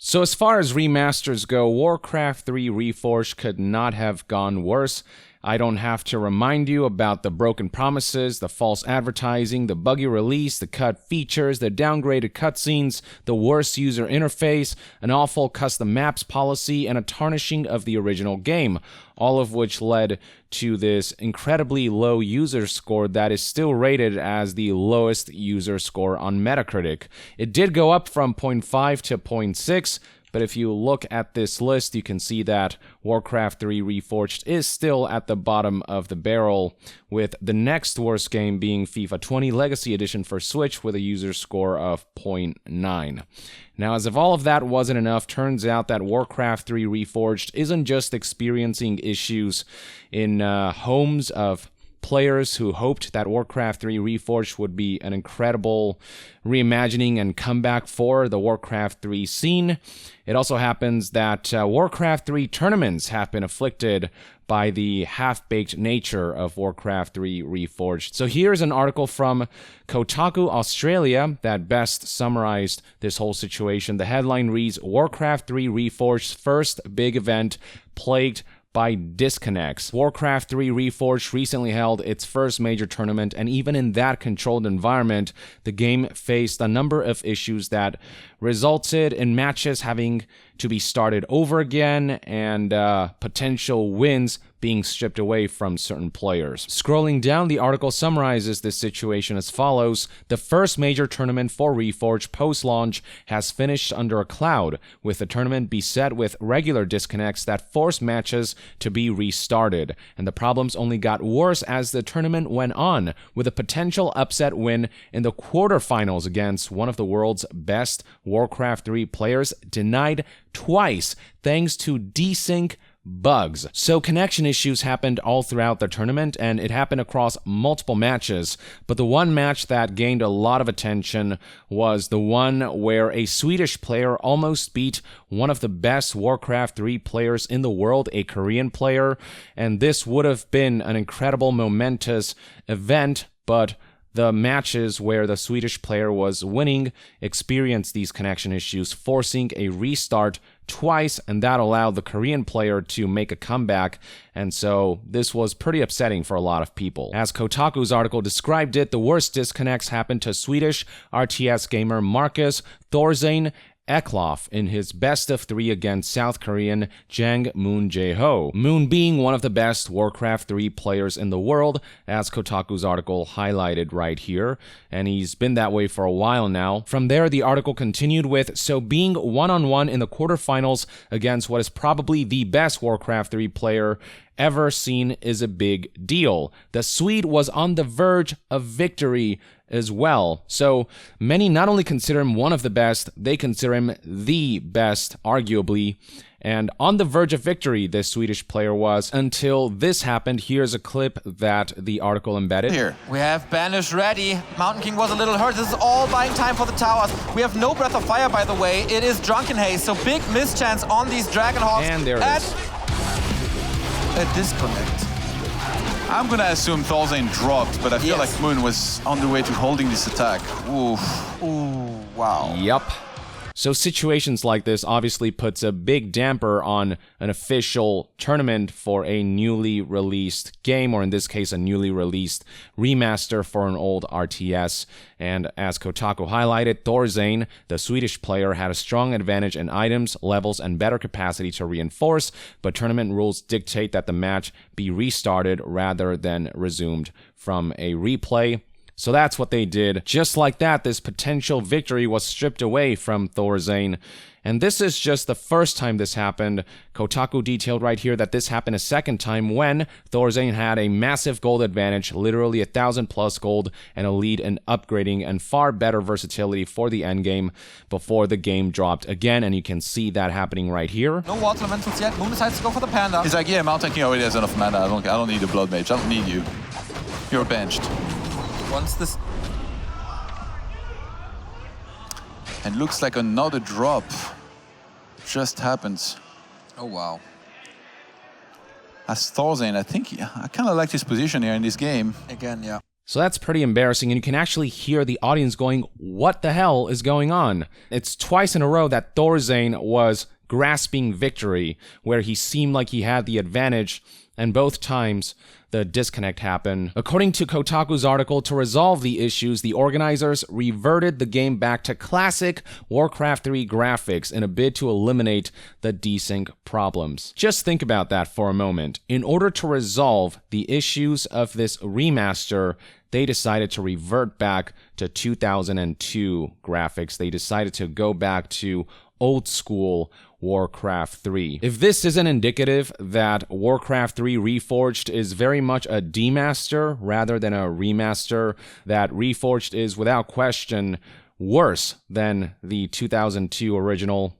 So as far as remasters go, Warcraft 3 Reforged could not have gone worse. I don't have to remind you about the broken promises, the false advertising, the buggy release, the cut features, the downgraded cutscenes, the worse user interface, an awful custom maps policy, and a tarnishing of the original game, all of which led to this incredibly low user score that is still rated as the lowest user score on Metacritic. It did go up from 0.5 to 0.6, but if you look at this list, you can see that Warcraft 3 Reforged is still at the bottom of the barrel, with the next worst game being FIFA 20 Legacy Edition for Switch with a user score of 0.9. Now, as if all of that wasn't enough, turns out that Warcraft 3 Reforged isn't just experiencing issues in homes of players who hoped that Warcraft 3 Reforged would be an incredible reimagining and comeback for the Warcraft 3 scene. It also happens that Warcraft 3 tournaments have been afflicted by the half-baked nature of Warcraft 3 Reforged. So here's an article from Kotaku Australia that best summarized this whole situation. The headline reads, Warcraft 3 Reforged's first big event plagued by disconnects. Warcraft 3 Reforged recently held its first major tournament, and even in that controlled environment, the game faced a number of issues that resulted in matches having to be started over again and potential wins being stripped away from certain players. Scrolling down, the article summarizes this situation as follows. The first major tournament for Reforged post-launch has finished under a cloud, with the tournament beset with regular disconnects that forced matches to be restarted. And the problems only got worse as the tournament went on, with a potential upset win in the quarterfinals against one of the world's best Warcraft 3 players denied twice thanks to desync bugs. So connection issues happened all throughout the tournament, and it happened across multiple matches, but the one match that gained a lot of attention was the one where a Swedish player almost beat one of the best Warcraft 3 players in the world, a Korean player, and this would have been an incredible, momentous event, but the matches where the Swedish player was winning experienced these connection issues, forcing a restart twice, and that allowed the Korean player to make a comeback, and so this was pretty upsetting for a lot of people. As Kotaku's article described it, the worst disconnects happened to Swedish RTS gamer Marcus Thorzane Eklof in his best of 3 against South Korean Jang Moon Jae-ho. Moon being one of the best Warcraft 3 players in the world, as Kotaku's article highlighted right here, and he's been that way for a while now. From there, the article continued with, so being one-on-one in the quarterfinals against what is probably the best Warcraft 3 player ever seen is a big deal. The Swede was on the verge of victory as well. So many not only consider him one of the best, they consider him the best, arguably. And on the verge of victory, this Swedish player was, until this happened. Here's a clip that the article embedded. Here, we have Banish ready. Mountain King was a little hurt. This is all buying time for the towers. We have no Breath of Fire, by the way. It is Drunken Haze, so big mischance on these Dragonhawks. And there it is. A disconnect. I'm gonna assume Thorzane dropped, but I feel like Moon was on the way to holding this attack. Oof. Ooh, wow. Yup. So situations like this obviously puts a big damper on an official tournament for a newly released game, or in this case, a newly released remaster for an old RTS. And as Kotaku highlighted, Thorzane, the Swedish player, had a strong advantage in items, levels, and better capacity to reinforce, but tournament rules dictate that the match be restarted rather than resumed from a replay. So that's what they did. Just like that, this potential victory was stripped away from Thorzane. And this is just the first time this happened. Kotaku detailed right here that this happened a second time when Thorzane had a massive gold advantage, literally 1,000 plus gold, and a lead in upgrading and far better versatility for the endgame before the game dropped again, and you can see that happening right here. No Water Elementals yet. Moon decides to go for the Panda. He's like, yeah, Mountain King already has enough mana. I don't need a Blood Mage. I don't need you. You're benched. Once this... And looks like another drop just happens. Oh, wow. As Thorzane, I think I kind of like his position here in this game. Again, yeah. So that's pretty embarrassing, and you can actually hear the audience going, what the hell is going on? It's twice in a row that Thorzane was grasping victory, where he seemed like he had the advantage, and both times the disconnect happened. According to Kotaku's article, to resolve the issues, the organizers reverted the game back to classic Warcraft 3 graphics in a bid to eliminate the desync problems. Just think about that for a moment. In order to resolve the issues of this remaster, they decided to revert back to 2002 graphics. They decided to go back to old school Warcraft 3. If this isn't indicative that Warcraft 3 Reforged is very much a demaster rather than a remaster, that Reforged is without question worse than the 2002 original,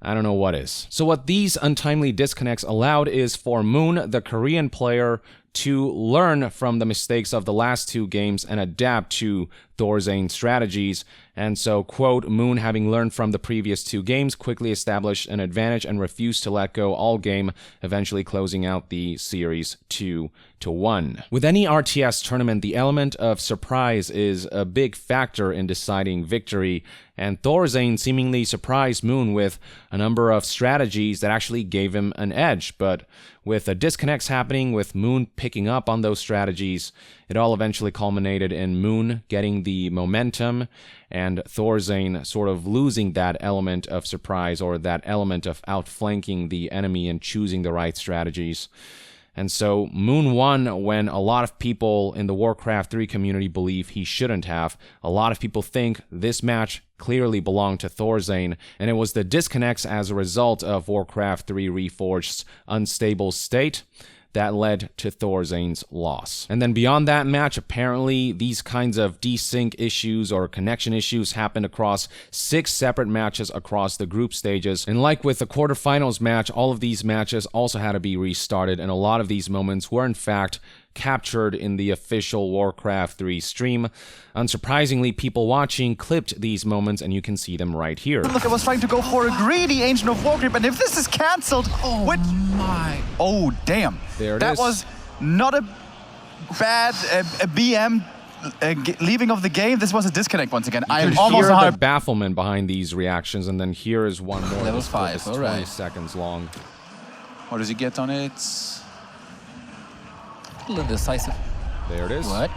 I don't know what is. So what these untimely disconnects allowed is for Moon, the Korean player, to learn from the mistakes of the last two games and adapt to Thorzane's strategies. And so, quote, Moon, having learned from the previous two games, quickly established an advantage and refused to let go all game, eventually closing out the series 2-1. With any RTS tournament, the element of surprise is a big factor in deciding victory, and Thorzane seemingly surprised Moon with a number of strategies that actually gave him an edge, but with the disconnects happening, with Moon picking up on those strategies, it all eventually culminated in Moon getting the momentum and Thorzane sort of losing that element of surprise or that element of outflanking the enemy and choosing the right strategies. And so Moon won when a lot of people in the Warcraft 3 community believe he shouldn't have. A lot of people think this match clearly belonged to Thorzane, and it was the disconnects as a result of Warcraft 3 Reforged's unstable state that led to Thorzane's loss. And then beyond that match, apparently these kinds of desync issues or connection issues happened across 6 separate matches across the group stages. And like with the quarterfinals match, all of these matches also had to be restarted, and a lot of these moments were in fact captured in the official Warcraft 3 stream. Unsurprisingly, people watching clipped these moments, and you can see them right here. Look, I was trying to go for a greedy Ancient of Warcraft, and if this is cancelled, oh damn! There it is. That was not a bad BM leaving of the game. This was a disconnect once again. I am almost hear the bafflement behind these reactions, and then here is one more. Level 5, all 20 right. seconds long. What does he get on it? A little decisive. There it is. What?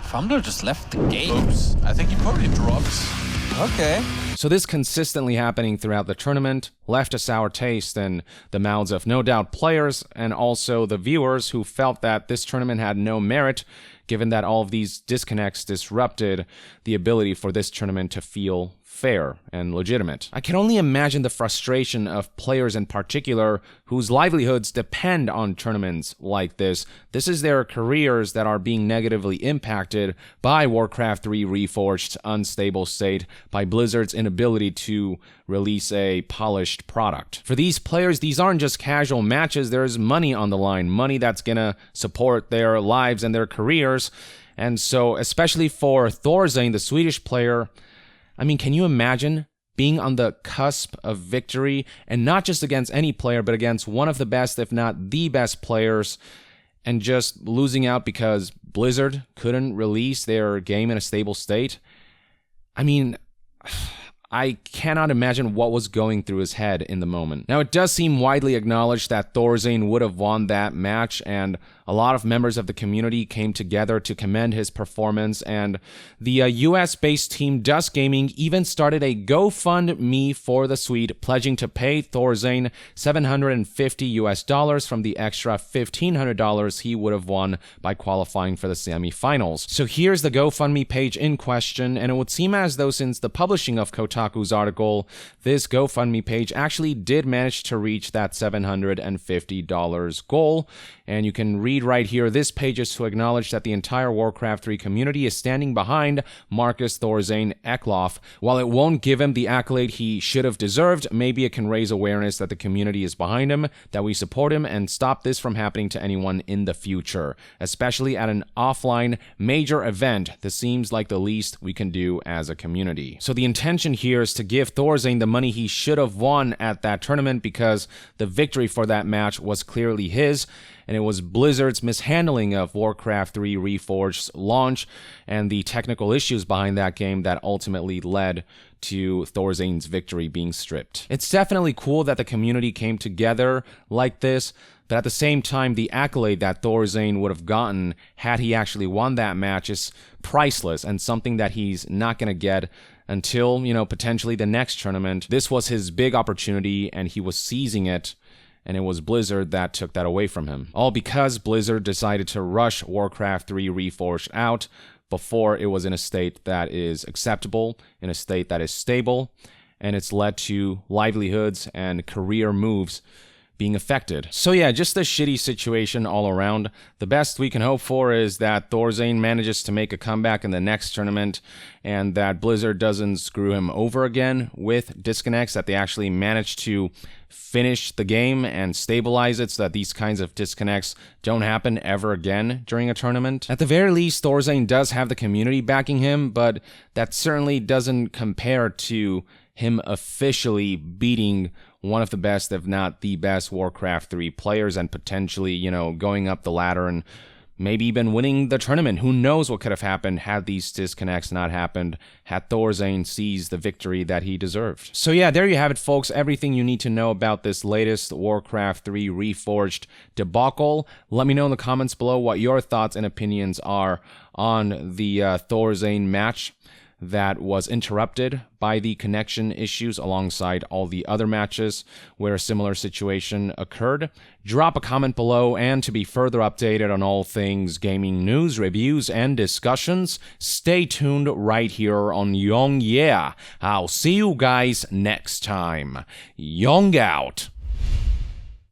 Fumble just left the game. Oops. I think he probably drops. Okay. So this consistently happening throughout the tournament left a sour taste in the mouths of no doubt players and also the viewers who felt that this tournament had no merit, given that all of these disconnects disrupted the ability for this tournament to feel fair and legitimate. I can only imagine the frustration of players in particular whose livelihoods depend on tournaments like this. This is their careers that are being negatively impacted by Warcraft 3 Reforged's unstable state, by Blizzard's inability to release a polished product. For these players, these aren't just casual matches, there's money on the line, money that's gonna support their lives and their careers. And so, especially for Thorzane, the Swedish player, I mean, can you imagine being on the cusp of victory, and not just against any player, but against one of the best, if not the best players, and just losing out because Blizzard couldn't release their game in a stable state? I mean, I cannot imagine what was going through his head in the moment. Now, it does seem widely acknowledged that Thorzane would have won that match, and a lot of members of the community came together to commend his performance, and the US-based team Dust Gaming even started a GoFundMe for the Swede, pledging to pay Thorzane $750 from the extra $1,500 he would have won by qualifying for the semifinals. So here's the GoFundMe page in question, and it would seem as though since the publishing of Kotaku's article, this GoFundMe page actually did manage to reach that $750 goal, and you can read right here, this page is to acknowledge that the entire Warcraft 3 community is standing behind Marcus Thorzane Eklof. While it won't give him the accolade he should have deserved, maybe it can raise awareness that the community is behind him, that we support him, and stop this from happening to anyone in the future. Especially at an offline major event, this seems like the least we can do as a community. So the intention here is to give Thorzane the money he should have won at that tournament, because the victory for that match was clearly his. and it was Blizzard's mishandling of Warcraft 3 Reforged's launch and the technical issues behind that game that ultimately led to Thorzain's victory being stripped. It's definitely cool that the community came together like this, but at the same time, the accolade that Thorzain would have gotten had he actually won that match is priceless and something that he's not going to get until, potentially the next tournament. This was his big opportunity, and he was seizing it, and it was Blizzard that took that away from him. All because Blizzard decided to rush Warcraft 3 Reforged out before it was in a state that is acceptable, in a state that is stable, and it's led to livelihoods and career moves being affected. So yeah, just a shitty situation all around. The best we can hope for is that Thorzain manages to make a comeback in the next tournament and that Blizzard doesn't screw him over again with disconnects, that they actually manage to finish the game and stabilize it so that these kinds of disconnects don't happen ever again during a tournament. At the very least, Thorzain does have the community backing him, but that certainly doesn't compare to him officially beating one of the best, if not the best, Warcraft 3 players and potentially, going up the ladder and maybe even winning the tournament. Who knows what could have happened had these disconnects not happened, had Thorzain seized the victory that he deserved. So yeah, there you have it, folks. Everything you need to know about this latest Warcraft 3 Reforged debacle. Let me know in the comments below what your thoughts and opinions are on the Thorzain match that was interrupted by the connection issues alongside all the other matches where a similar situation occurred. Drop a comment below, and to be further updated on all things gaming news, reviews, and discussions, stay tuned right here on Young Yeah. I'll see you guys next time. Young out.